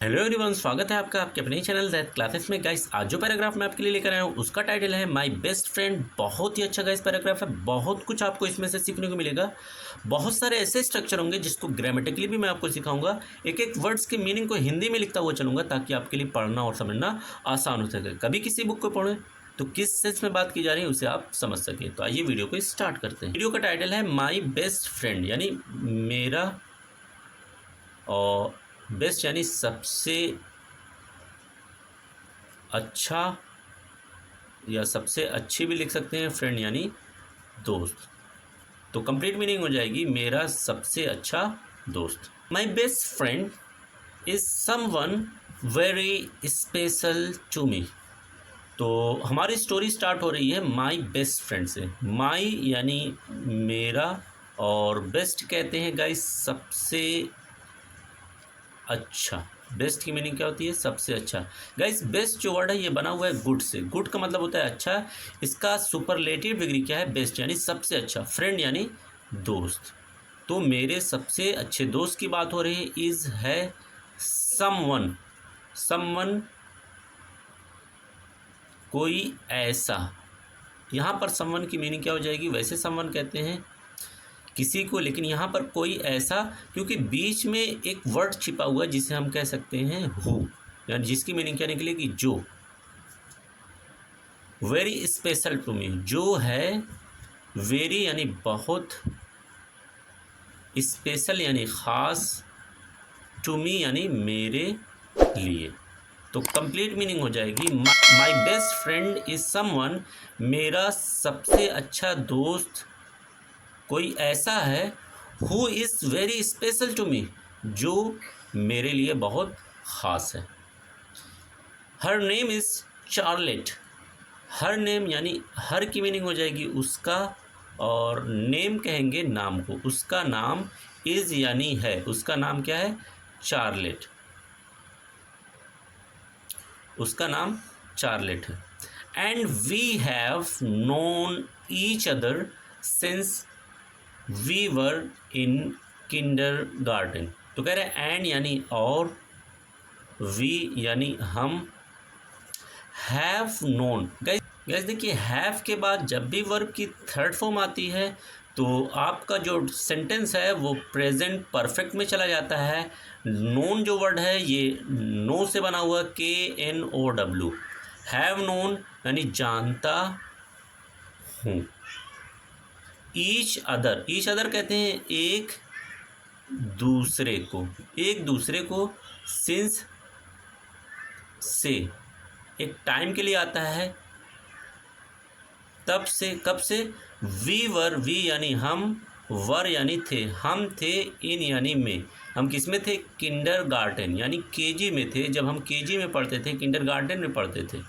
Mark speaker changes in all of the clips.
Speaker 1: Hello everyone, स्वागत है आपका आपके अपने चैनल ज़ैद क्लासेस में। गाइस, आज जो पैराग्राफ मैं आपके लिए लेकर आया हूँ उसका टाइटल है माय बेस्ट फ्रेंड। बहुत ही अच्छा गाइस पैराग्राफ है, बहुत कुछ आपको इसमें से सीखने को मिलेगा। बहुत सारे ऐसे स्ट्रक्चर होंगे जिसको ग्रामेटिकली भी मैं आपको सिखाऊंगा। एक एक वर्ड्स के मीनिंग को हिंदी में लिखता हुआ चलूँगा ताकि आपके लिए पढ़ना और समझना आसान हो सके। कभी किसी बुक को पढ़ें तो किस सेंस में बात की जा रही है उसे आप समझ सकें। तो आइए वीडियो को स्टार्ट करते हैं। वीडियो का टाइटल है माई बेस्ट फ्रेंड, यानी मेरा, और बेस्ट यानी सबसे अच्छा या सबसे अच्छी भी लिख सकते हैं, फ्रेंड यानी दोस्त। तो कंप्लीट मीनिंग हो जाएगी मेरा सबसे अच्छा दोस्त। My best friend is someone very special to me. तो हमारी स्टोरी स्टार्ट हो रही है माई बेस्ट फ्रेंड से। माई यानी मेरा, और बेस्ट कहते हैं गाइस सबसे अच्छा। बेस्ट की मीनिंग क्या होती है? सबसे अच्छा। गाइस, बेस्ट जो वर्ड है ये बना हुआ है गुड से। गुड का मतलब होता है अच्छा। इसका सुपरलेटिव डिग्री क्या है? बेस्ट यानी सबसे अच्छा। फ्रेंड यानी दोस्त। तो मेरे सबसे अच्छे दोस्त की बात हो रही है। इज है समवन। समवन कोई ऐसा। यहाँ पर समवन की मीनिंग क्या हो जाएगी? वैसे समवन कहते हैं किसी को, लेकिन यहाँ पर कोई ऐसा, क्योंकि बीच में एक वर्ड छिपा हुआ है जिसे हम कह सकते हैं हु, यानी जिसकी मीनिंग क्या निकलेगी? जो। वेरी स्पेशल टू मी, जो है वेरी यानी बहुत, स्पेशल यानी खास, टू मी यानी मेरे लिए। तो कंप्लीट मीनिंग हो जाएगी my best friend is someone, मेरा सबसे अच्छा दोस्त कोई ऐसा है, who is very special to me, जो मेरे लिए बहुत ख़ास है। Her name is Charlotte. Her name यानी हर की मीनिंग हो जाएगी उसका, और नेम कहेंगे नाम को। उसका नाम इज़ यानी है, उसका नाम क्या है? चार्लेट। उसका नाम चार्लेट है। And we have known each other since we were in kindergarten. तो कह रहे हैं एंड यानी और, वी यानी हम, हैव नोन। गैस देखिए, हैव के बाद जब भी वर्ब की थर्ड फॉर्म आती है तो आपका जो सेंटेंस है वो प्रेजेंट परफेक्ट में चला जाता है। नोन जो वर्ड है ये नो से बना हुआ, KNOW। हैव नोन यानी जानता हूँ। ईच अदर, ईच अदर कहते हैं एक दूसरे को। एक दूसरे को, सिंस से एक टाइम के लिए आता है, तब से, कब से? वी वर, वी यानी हम, वर यानी थे, हम थे, इन यानी में। हम किस में थे? किंडर गार्डन यानी केजी में थे। जब हम केजी में पढ़ते थे, किंडर गार्डन में पढ़ते थे।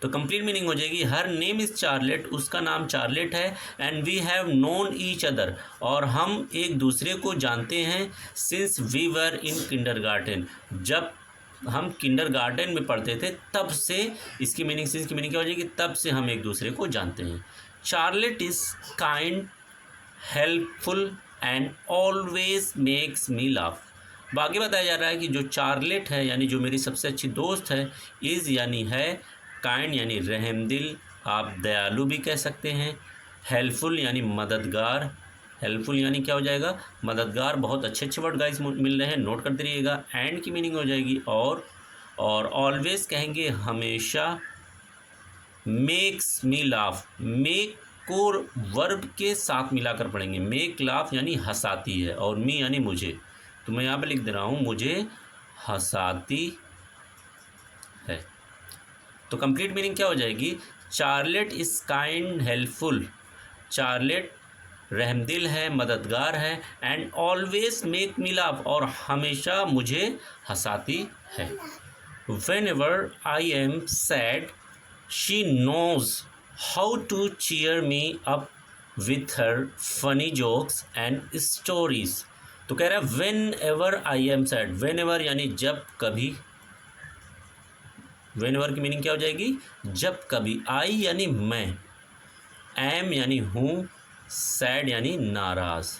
Speaker 1: तो कंप्लीट मीनिंग हो जाएगी हर नेम इज़ चार्लेट, उसका नाम चार्लेट है। And we have known each other, और हम एक दूसरे को जानते हैं, since we were in kindergarten, जब हम किंडर गार्डन में पढ़ते थे तब से। इसकी मीनिंग, सिंस की मीनिंग क्या हो जाएगी? तब से हम एक दूसरे को जानते हैं। Charlotte is kind, helpful and always makes me laugh. बाकी बताया जा रहा है कि जो चार्लेट है यानी जो मेरी सबसे अच्छी दोस्त है, इज़ यानी है, काइंड यानी रहमदिल, आप दयालु भी कह सकते हैं, हेल्पफुल यानी मददगार। हेल्पफुल यानी क्या हो जाएगा? मददगार। बहुत अच्छे अच्छे वर्ड गाइस मिल रहे हैं, नोट करते रहिएगा। एंड की मीनिंग हो जाएगी और ऑलवेज कहेंगे हमेशा। मेक्स मी लाफ, मेक को वर्ब के साथ मिलाकर पढ़ेंगे। मेक लाफ यानी हंसाती है, और मी यानी मुझे। तो मैं यहाँ पे लिख दे रहा हूँ मुझे हंसाती है। तो कंप्लीट मीनिंग क्या हो जाएगी? Charlotte is kind helpful, Charlotte रहमदिल है, मददगार है। And always make me laugh, और हमेशा मुझे हंसाती है। Whenever I am sad she knows how to cheer me up with her funny jokes and stories. तो कह रहा है whenever I am sad. Whenever यानी जब कभी। वेन एवर की मीनिंग क्या हो जाएगी? जब कभी। आई यानी मैं, एम यानी हूँ, सैड यानी नाराज।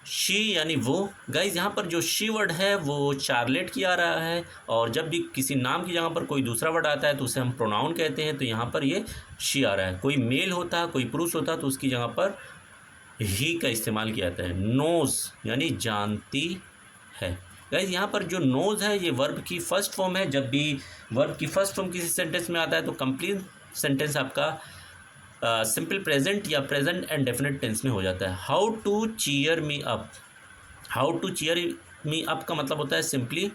Speaker 1: शी यानी वो। गाइज यहाँ पर जो शी वर्ड है वो चार्लेट की आ रहा है, और जब भी किसी नाम की जगह पर कोई दूसरा वर्ड आता है तो उसे हम प्रोनाउन कहते हैं, तो यहाँ पर ये शी आ रहा है। कोई मेल होता है, कोई पुरुष होता है, तो उसकी जगह पर ही का इस्तेमाल किया जाता है। नोज़ यानी जानती है। गाइज यहाँ पर जो नोज़ है ये वर्ब की फर्स्ट फॉर्म है। जब भी वर्ब की फर्स्ट फॉर्म किसी सेंटेंस में आता है तो कंप्लीट सेंटेंस आपका सिंपल प्रेजेंट या प्रेजेंट एंड डेफिनेट टेंस में हो जाता है। How to cheer me up. How to cheer me up का मतलब होता है सिंपली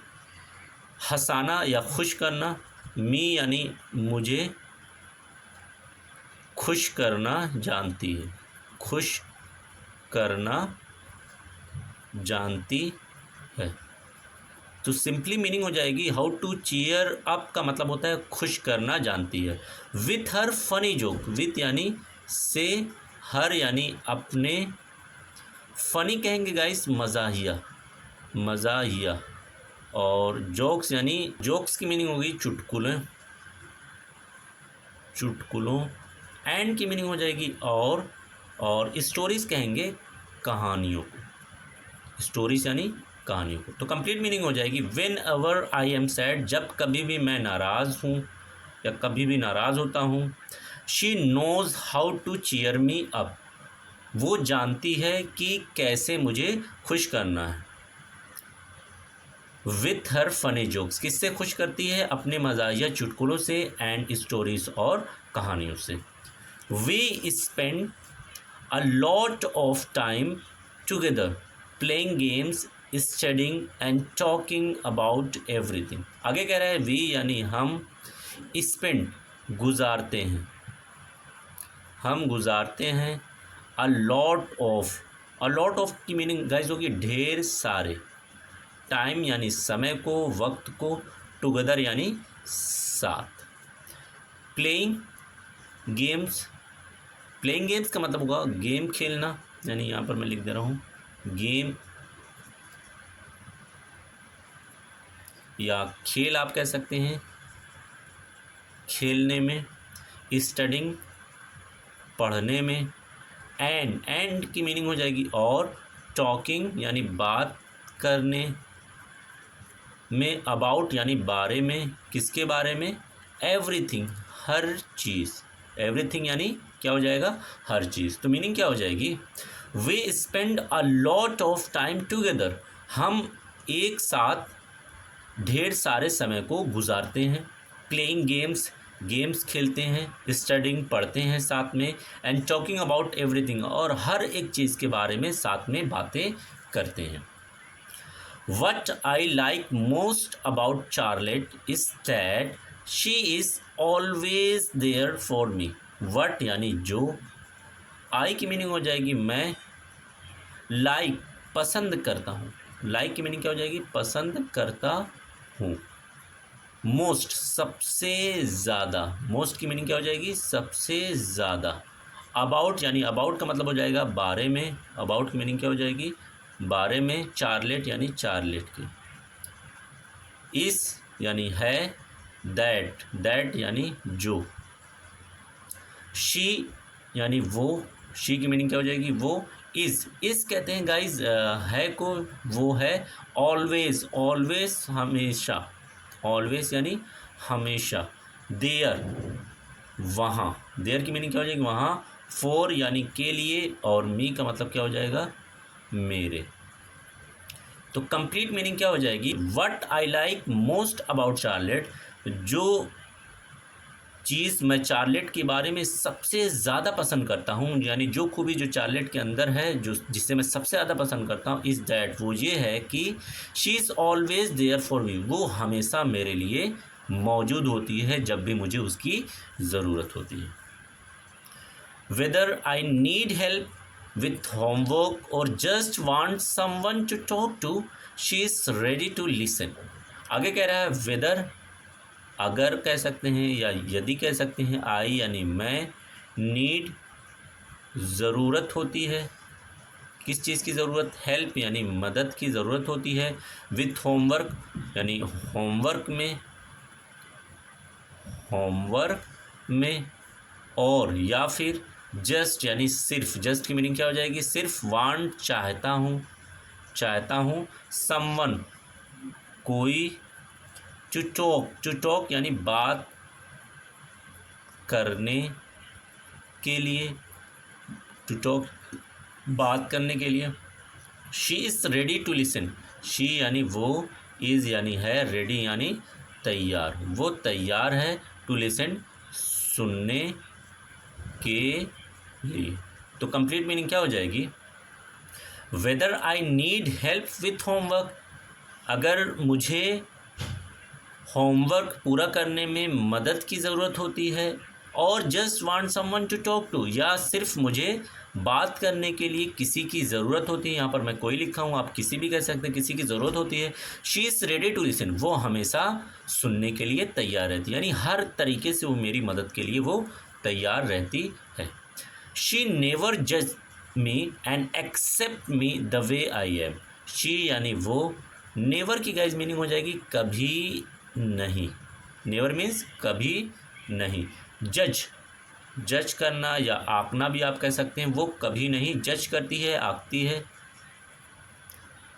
Speaker 1: हंसाना या खुश करना। मी यानी मुझे, खुश करना जानती है, खुश करना जानती है। तो सिंपली मीनिंग हो जाएगी हाउ टू चीयर अप का मतलब होता है खुश करना जानती है। With her funny joke. With यानी से, हर यानी अपने, फनी कहेंगे गाइस मज़ाहिया, मज़ाहिया, और जोक्स यानी जोक्स की मीनिंग होगी चुटकुले, चुटकुलों। एंड की मीनिंग हो जाएगी और स्टोरीज कहेंगे कहानियों को, स्टोरीज यानी कहानियों को। तो कंप्लीट मीनिंग हो जाएगी when ever I am sad. जब कभी भी मैं नाराज़ हूँ या कभी भी नाराज़ होता हूँ। She knows how to cheer me up. वो जानती है कि कैसे मुझे खुश करना है। With her funny jokes. किससे खुश करती है? अपने मज़ाहिया चुटकुलों से एंड स्टोरीज और कहानियों से। We spend a lot of time together playing games, studying and talking about everything. आगे कह रहा है वी यानी हम, स्पेंड गुजारते हैं, हम गुजारते हैं, अ lot of. A lot of की मीनिंग गाइस होगी ढेर सारे, टाइम यानी समय को, वक्त को, टुगेदर यानी साथ। Playing games. प्लेइंग गेम्स का मतलब होगा गेम खेलना, यानी यहाँ पर मैं लिख दे रहा हूँ गेम या खेल आप कह सकते हैं, खेलने में। स्टडिंग पढ़ने में। एंड की मीनिंग हो जाएगी और। टॉकिंग यानी बात करने में। अबाउट यानी बारे में, किसके बारे में? एवरीथिंग हर चीज़। एवरीथिंग यानी क्या हो जाएगा? हर चीज़। तो मीनिंग क्या हो जाएगी? We spend a lot of time together. हम एक साथ ढेर सारे समय को गुजारते हैं। प्लेइंग गेम्स गेम्स खेलते हैं। स्टडिंग पढ़ते हैं साथ में। एंड टॉकिंग अबाउट एवरीथिंग और हर एक चीज़ के बारे में साथ में बातें करते हैं। What I like most about Charlotte is that she is always there for me. What यानी जो, आई की मीनिंग हो जाएगी मैं, लाइक पसंद करता हूँ। लाइक की मीनिंग क्या हो जाएगी? पसंद करता हूँ। मोस्ट सबसे ज़्यादा। मोस्ट की मीनिंग क्या हो जाएगी? सबसे ज़्यादा। अबाउट यानी अबाउट का मतलब हो जाएगा बारे में। अबाउट की मीनिंग क्या हो जाएगी? बारे में। चार्लेट यानी चार्लेट की। इस यानी है। दैट यानी जो। शी यानी वो। शी की मीनिंग क्या हो जाएगी? वो। इज़ कहते हैं गाइज है को, वो है। ऑलवेज हमेशा। ऑलवेज यानी हमेशा। देयर वहाँ। देयर की मीनिंग क्या हो जाएगी? वहाँ। फॉर यानी के लिए, और मी का मतलब क्या हो जाएगा? मेरे। तो कंप्लीट मीनिंग क्या हो जाएगी? What I like most about Charlotte. जो चीज़ मैं चार्लेट के बारे में सबसे ज़्यादा पसंद करता हूँ, यानी जो खूबी जो चार्लेट के अंदर है, जो जिससे मैं सबसे ज़्यादा पसंद करता हूँ, इज़ दैट वो ये है कि she is always there for me. वो हमेशा मेरे लिए मौजूद होती है जब भी मुझे उसकी ज़रूरत होती है। Whether I need help with homework और just want someone to talk to, she is ready to listen. आगे कह रहा है वेदर अगर कह सकते हैं या यदि कह सकते हैं, आई यानी मैं, नीड ज़रूरत होती है। किस चीज़ की ज़रूरत? हेल्प यानी मदद की ज़रूरत होती है। विथ होमवर्क यानी होमवर्क में और या फिर जस्ट यानी सिर्फ। जस्ट की मीनिंग क्या हो जाएगी? सिर्फ। वांट चाहता हूँ, चाहता हूँ, समवन कोई, टू टॉक यानी बात करने के लिए, टू टॉक बात करने के लिए। She is ready to listen, she यानी वो, इज़ यानी है, रेडी यानी तैयार, वो तैयार है, टू लिसन सुनने के लिए। तो कंप्लीट मीनिंग क्या हो जाएगी, weather I need help with homework, अगर मुझे होमवर्क पूरा करने में मदद की ज़रूरत होती है, और just want someone to talk to, या सिर्फ मुझे बात करने के लिए किसी की ज़रूरत होती है, यहाँ पर मैं कोई लिखा हूँ, आप किसी भी कह सकते हैं, किसी की ज़रूरत होती है। She is ready to listen, वो हमेशा सुनने के लिए तैयार रहती है, यानी हर तरीके से वो मेरी मदद के लिए वो तैयार रहती है। शी नेवर जज me and accept me the way I am, she यानी वो, नेवर की गाइज मीनिंग हो जाएगी कभी नहीं, नेवर मीन्स कभी नहीं। जज करना या आंकना भी आप कह सकते हैं, वो कभी नहीं जज करती है, आंकती है।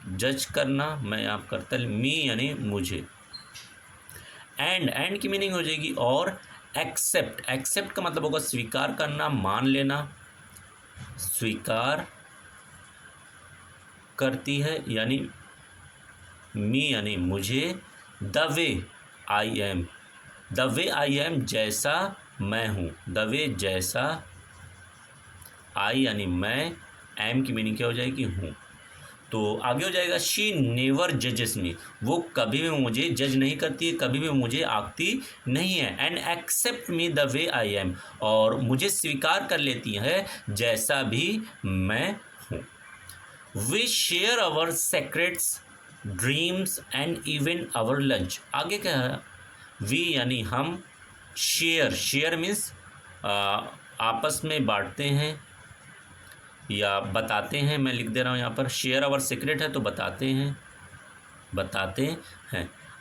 Speaker 1: जज करना मैं आप करता, मी यानी मुझे। एंड की मीनिंग हो जाएगी और। एक्सेप्ट का मतलब होगा स्वीकार करना, मान लेना, स्वीकार करती है यानी मी यानी मुझे। The way I M, the way I M जैसा मैं हूँ, द वे जैसा, आई यानी मैं, एम की मीनिंग क्या हो जाएगी, हूँ। तो आगे हो जाएगा शी नेवर जजेस मी, वो कभी भी मुझे जज नहीं करती है, कभी भी मुझे आंकती नहीं है। And accept me the way I am, और मुझे स्वीकार कर लेती है जैसा भी मैं हूँ। We share our secrets, dreams and even our lunch, आगे क्या है, वी यानी हम, शेयर मीन्स आपस में बांटते हैं या बताते हैं, मैं लिख दे रहा हूँ यहाँ पर, शेयर आवर सीक्रेट है तो बताते हैं।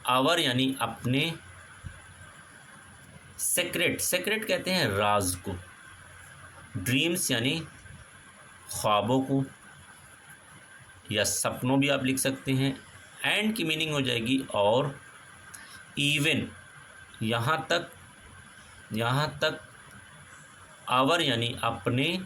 Speaker 1: आवर यानी अपने, सेक्रेट कहते हैं राज को, ड्रीम्स यानी ख्वाबों को या सपनों भी आप लिख सकते हैं। एंड की मीनिंग हो जाएगी और। इवन यहाँ तक आवर यानी अपने,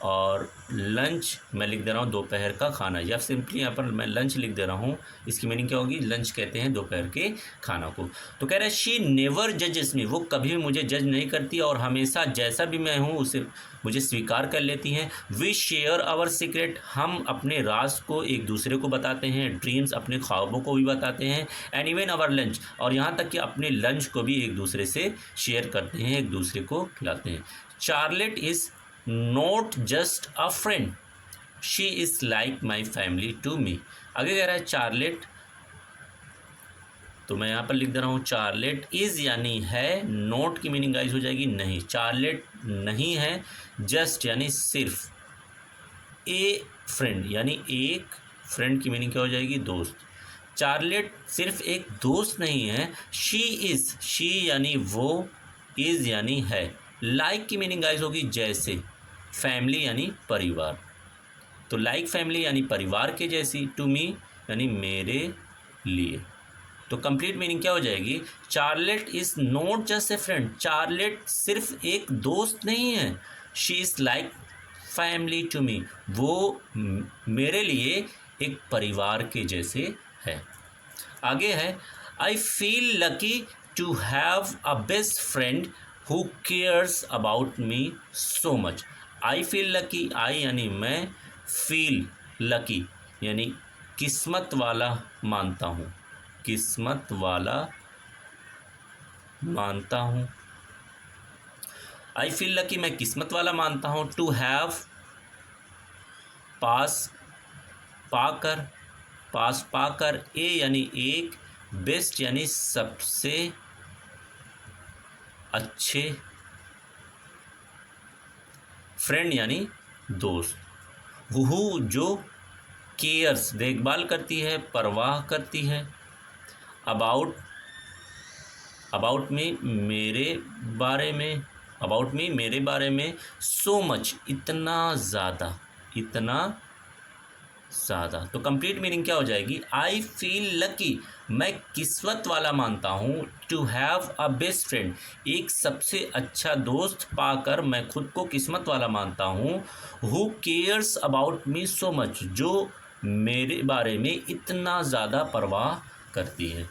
Speaker 1: और लंच मैं लिख दे रहा हूँ दोपहर का खाना, या सिंपली यहाँ पर मैं लंच लिख दे रहा हूँ, इसकी मीनिंग क्या होगी, लंच कहते हैं दोपहर के खाना को। तो कह रहा है शी नेवर जजेस मी, वो कभी भी मुझे जज नहीं करती और हमेशा जैसा भी मैं हूँ उसे मुझे स्वीकार कर लेती हैं। वी शेयर आवर सीक्रेट, हम अपने राज को एक दूसरे को बताते हैं, ड्रीम्स अपने ख्वाबों को भी बताते हैं। एंड इवन आवर लंच, और यहाँ तक कि अपने लंच को भी एक दूसरे से शेयर करते हैं, एक दूसरे को खिलाते हैं। Charlotte is not just a friend, she is like my family to me. आगे कह रहा है चार्लेट, तो मैं यहाँ पर लिख दे रहा हूँ चार्लेट इज़ यानी है, नोट की मीनिंग गाइस हो जाएगी नहीं, चार्लेट नहीं है, जस्ट यानी सिर्फ, ए फ्रेंड यानी एक, फ्रेंड की मीनिंग क्या हो जाएगी, दोस्त। चार्लेट सिर्फ एक दोस्त नहीं है, शी यानी वो, इज़ यानी है, लाइक की मीनिंग गाइस होगी जैसे, फैमिली यानी परिवार, तो लाइक फैमिली यानी परिवार के जैसी, टू मी यानी मेरे लिए। तो कंप्लीट मीनिंग क्या हो जाएगी, Charlotte is not just a friend, Charlotte सिर्फ एक दोस्त नहीं है, she is like family to me, वो मेरे लिए एक परिवार के जैसे है। आगे है, I feel lucky to have a best friend who cares about me so much. I feel lucky, I यानी मैं, फील लकी यानी किस्मत वाला मानता हूँ, किस्मत वाला मानता हूँ। आई फील लकी मैं किस्मत वाला मानता हूँ। टू हैव पास पाकर, ए यानी एक, बेस्ट यानी सबसे अच्छे, फ्रेंड यानी दोस्त। वहू जो केयर्स देखभाल करती है, परवाह करती है। अबाउट में मेरे बारे में, अबाउट मी मेरे बारे में, सो मच इतना ज़्यादा। तो कंप्लीट मीनिंग क्या हो जाएगी, आई फील लकी, मैं किस्मत वाला मानता हूँ, to have a best friend, एक सबसे अच्छा दोस्त पाकर मैं खुद को किस्मत वाला मानता हूँ, who cares about me so much, जो मेरे बारे में इतना ज़्यादा परवाह करती है।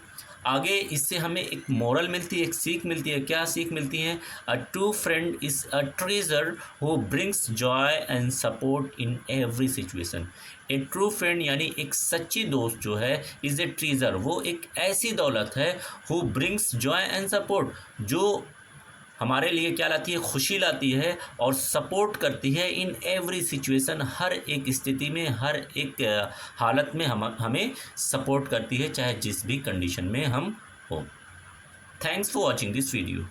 Speaker 1: आगे इससे हमें एक मोरल मिलती है, एक सीख मिलती है। क्या सीख मिलती है, a true friend is a treasure who brings Joy and support in every situation. A true friend यानी एक सच्ची दोस्त जो है, इज़ ए ट्रेजर, वो एक ऐसी दौलत है, who brings Joy and support, जो हमारे लिए क्या लाती है, खुशी लाती है और सपोर्ट करती है इन एवरी सिचुएशन, हर एक स्थिति में, हर एक हालत में हमें सपोर्ट करती है, चाहे जिस भी कंडीशन में हम हो। Thanks for watching this video.